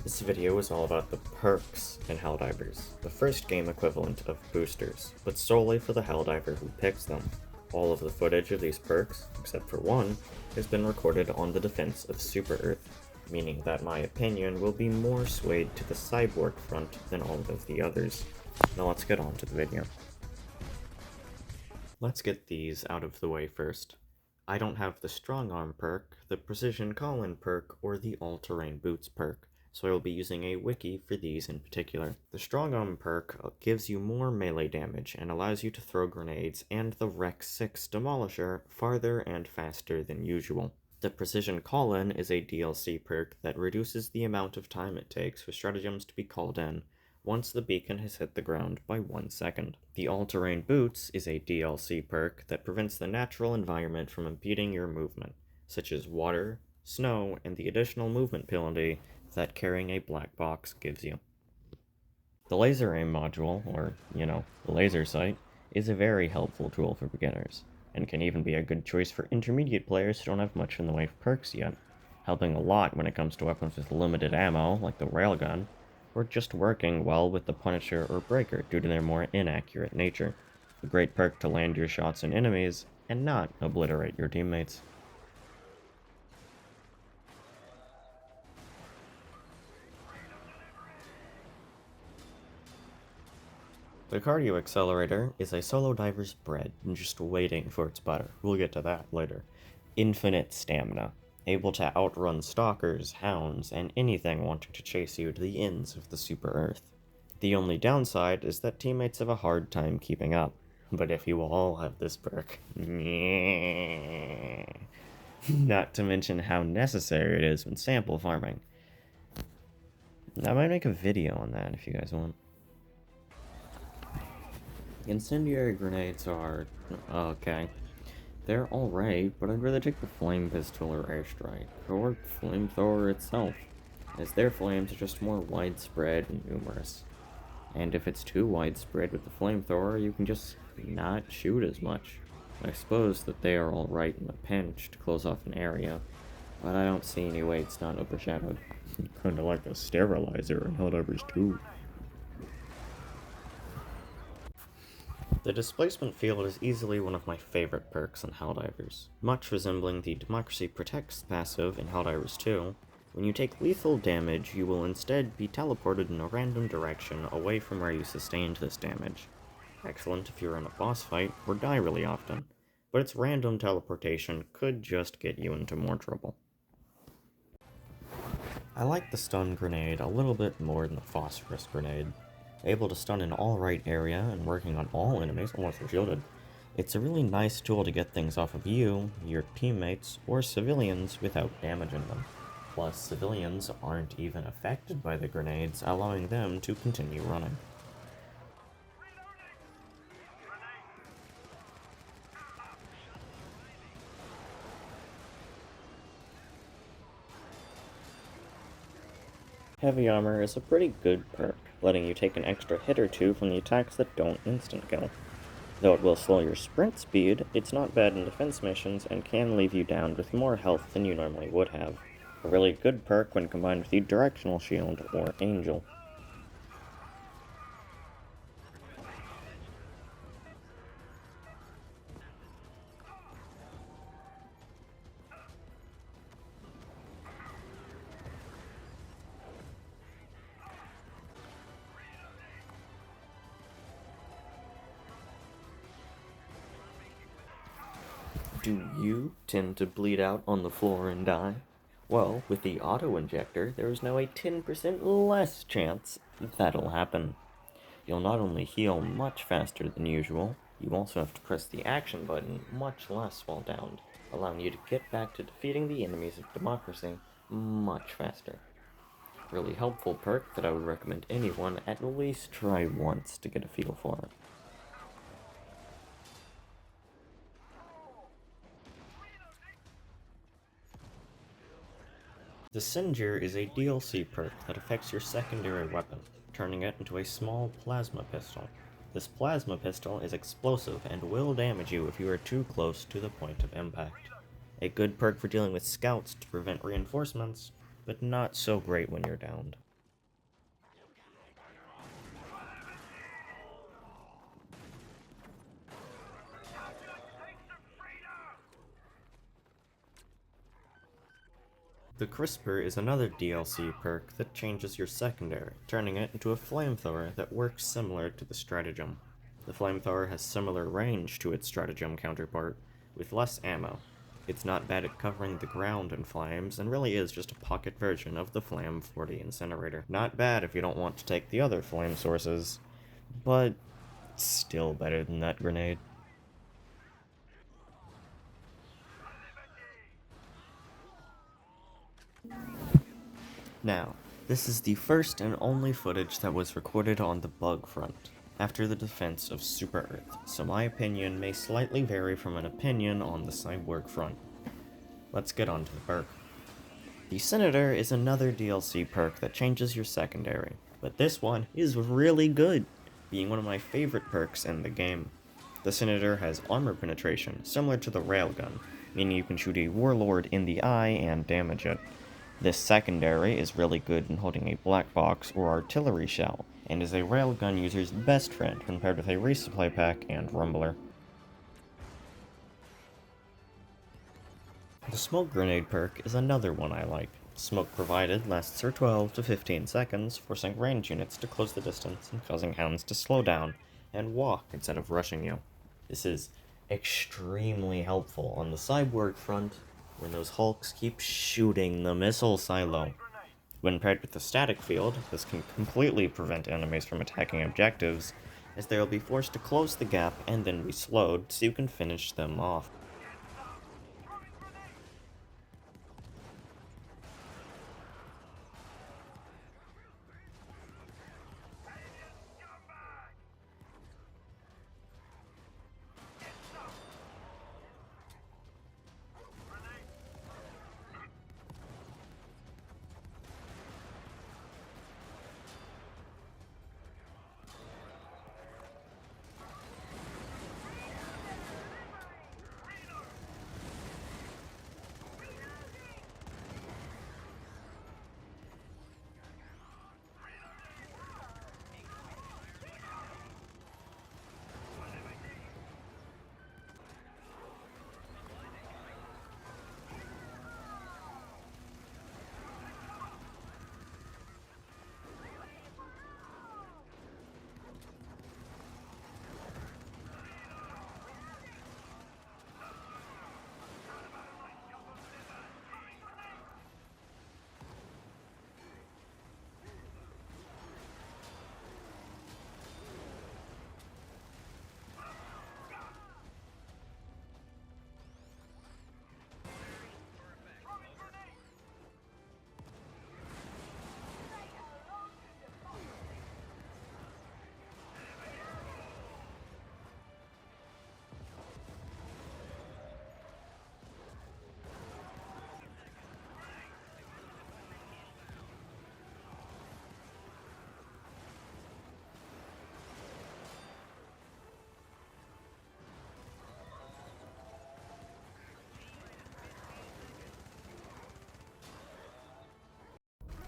This video is all about the perks in Helldivers, the first game equivalent of boosters, but solely for the Helldiver who picks them. All of the footage of these perks, except for one, has been recorded on the defense of Super Earth, meaning that my opinion will be more swayed to the cyborg front than all of the others. Now let's get on to the video. Let's get these out of the way first. I don't have the Strong Arm perk, the Precision Call-In perk, or the All-Terrain Boots perk, so I will be using a wiki for these in particular. The Strong Arm perk gives you more melee damage and allows you to throw grenades and the Rec 6 Demolisher farther and faster than usual. The Precision Call-In is a DLC perk that reduces the amount of time it takes for stratagems to be called in once the beacon has hit the ground by 1 second. The All-Terrain Boots is a DLC perk that prevents the natural environment from impeding your movement, such as water, snow, and the additional movement penalty that carrying a black box gives you. The Laser Aim module, or, the laser sight, is a very helpful tool for beginners, and can even be a good choice for intermediate players who don't have much in the way of perks yet, helping a lot when it comes to weapons with limited ammo, like the railgun, or just working well with the Punisher or Breaker due to their more inaccurate nature. A great perk to land your shots on enemies and not obliterate your teammates. The Cardio Accelerator is a solo diver's bread and just waiting for its butter. We'll get to that later. Infinite stamina, able to outrun stalkers, hounds, and anything wanting to chase you to the ends of the Super Earth. The only downside is that teammates have a hard time keeping up. But if you all have this perk, not to mention how necessary it is when sample farming. I might make a video on that if you guys want. Incendiary grenades are okay. They're alright, but I'd rather take the flame pistol or airstrike, or flamethrower itself, as their flames are just more widespread and numerous. And if it's too widespread with the flamethrower, you can just not shoot as much. I suppose that they are alright in the pinch to close off an area, but I don't see any way it's not overshadowed. Kinda like a sterilizer in Helldivers 2. The Displacement Field is easily one of my favorite perks in Helldivers. Much resembling the Democracy Protects passive in Helldivers 2, when you take lethal damage, you will instead be teleported in a random direction away from where you sustained this damage. Excellent if you're in a boss fight or die really often, but its random teleportation could just get you into more trouble. I like the stun grenade a little bit more than the phosphorus grenade. Able to stun an alright area and working on all enemies unless they're shielded. It's a really nice tool to get things off of you, your teammates, or civilians without damaging them. Plus, civilians aren't even affected by the grenades, allowing them to continue running. Heavy Armor is a pretty good perk, letting you take an extra hit or two from the attacks that don't instant kill. Though it will slow your sprint speed, it's not bad in defense missions and can leave you down with more health than you normally would have. A really good perk when combined with the Directional Shield or Angel. Do you tend to bleed out on the floor and die? Well, with the auto-injector, there is now a 10% less chance that'll happen. You'll not only heal much faster than usual, you also have to press the action button much less while downed, allowing you to get back to defeating the enemies of democracy much faster. Really helpful perk that I would recommend anyone at least try once to get a feel for it. The Singer is a DLC perk that affects your secondary weapon, turning it into a small plasma pistol. This plasma pistol is explosive and will damage you if you are too close to the point of impact. A good perk for dealing with scouts to prevent reinforcements, but not so great when you're downed. The Crisper is another DLC perk that changes your secondary, turning it into a flamethrower that works similar to the stratagem. The flamethrower has similar range to its stratagem counterpart, with less ammo. It's not bad at covering the ground in flames, and really is just a pocket version of the Flam 40 incinerator. Not bad if you don't want to take the other flame sources, but still better than that grenade. Now, this is the first and only footage that was recorded on the bug front, after the defense of Super Earth, so my opinion may slightly vary from an opinion on the Cyborg front. Let's get on to the perk. The Senator is another DLC perk that changes your secondary, but this one is really good, being one of my favorite perks in the game. The Senator has armor penetration, similar to the Railgun, meaning you can shoot a Warlord in the eye and damage it. This secondary is really good in holding a black box or artillery shell, and is a railgun user's best friend compared with a resupply pack and rumbler. The smoke grenade perk is another one I like. Smoke provided lasts for 12 to 15 seconds, forcing range units to close the distance and causing hounds to slow down and walk instead of rushing you. This is extremely helpful on the Cyborg front, when those Hulks keep shooting the missile silo. When paired with the static field, this can completely prevent enemies from attacking objectives, as they will be forced to close the gap and then be slowed so you can finish them off.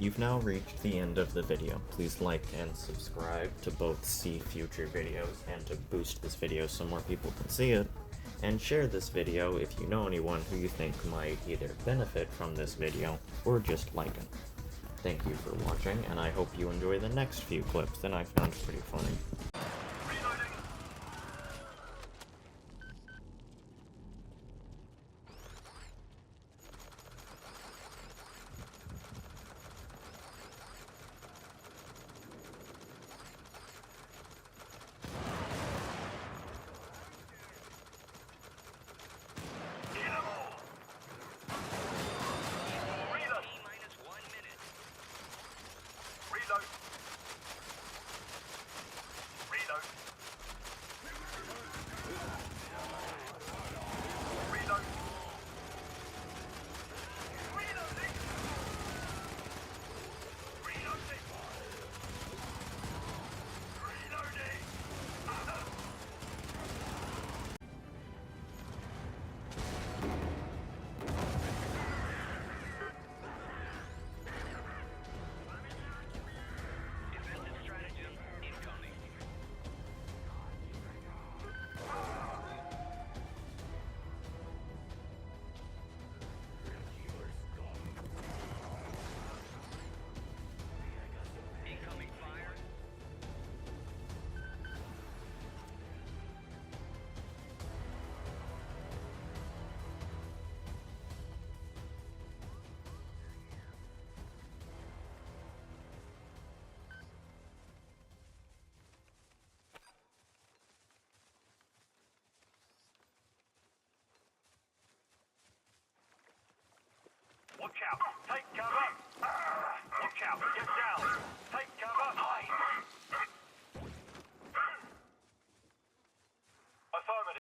You've now reached the end of the video. Please like and subscribe to both see future videos and to boost this video so more people can see it. And share this video if you know anyone who you think might either benefit from this video or just like it. Thank you for watching, and I hope you enjoy the next few clips that I found pretty funny. out. Get down.